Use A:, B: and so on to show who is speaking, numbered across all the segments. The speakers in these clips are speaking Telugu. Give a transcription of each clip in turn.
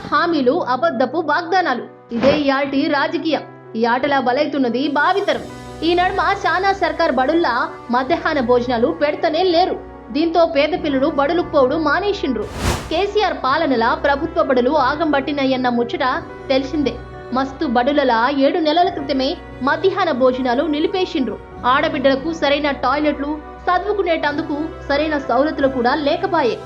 A: హామీలు, అబద్ధపు వాగ్దానాలు, ఇదే ఇయాల్టి రాజకీయం. ఈ ఆటలా బలైతున్నది భావితరం. ఈ నడుమ శానా సర్కార్ బడుల్లా మధ్యాహ్న భోజనాలు పెడతనే లేరు. దీంతో పేద పిల్లలు బడులకు పోవడం మానేసిండ్రు. కేసీఆర్ పాలనలా ప్రభుత్వ బడులు ఆగం పట్టినయ్యన్న ముచ్చట తెలిసిందే. మస్తు బడులలా 7 నెలల క్రితమే మధ్యాహ్న భోజనాలు నిలిపేసిండ్రు. ఆడబిడ్డలకు సరైన టాయిలెట్లు, చదువుకునేటందుకు సరైన సౌలతులు కూడా లేకపాయే.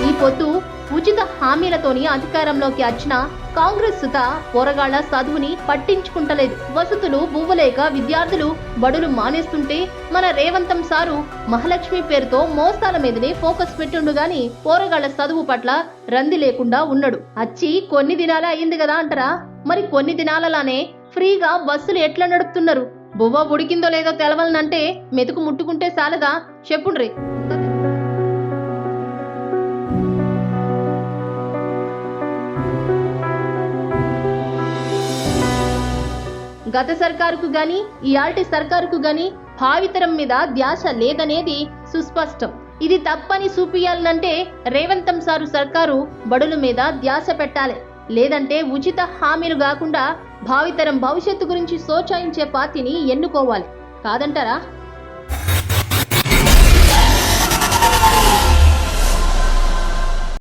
A: ఈ పొద్దు ఉచిత హామీలతోని అధికారంలోకి వచ్చిన కాంగ్రెస్ సుత పోరగాళ్ల చదువుని పట్టించుకుంటలేదు. వసతులు బువ్వలేక విద్యార్థులు బడులు మానేస్తుంటే మన రేవంతం సారు మహాలక్ష్మి పేరుతో మోస్తాల మీదనే ఫోకస్ పెట్టిండు గాని పోరగాళ్ల చదువు పట్ల రంది లేకుండా ఉన్నాడు. అచ్చి కొన్ని దినాలే అయింది కదా అంటారా? మరి కొన్ని దినాలలానే ఫ్రీగా బస్సులు ఎట్లా నడుపుతున్నారు? బువ్వ ఉడికిందో లేదో తెలవాలనంటే మెతుకు ముట్టుకుంటే చాలదా? చెప్పుండ్రి. గత సర్కారుకు గాని ఇయాల్టి సర్కారుకు గాని భావితరం మీద ధ్యాస లేదనేది సుస్పష్టం. ఇది తప్పని చూపియాలంటే రేవంతం సారు సర్కారు బడుల మీద ధ్యాస పెట్టాలి. లేదంటే ఉచిత హామీలు కాకుండా భావితరం భవిష్యత్తు గురించి సోచాయించే పార్టీని ఎన్నుకోవాలి. కాదంటారా?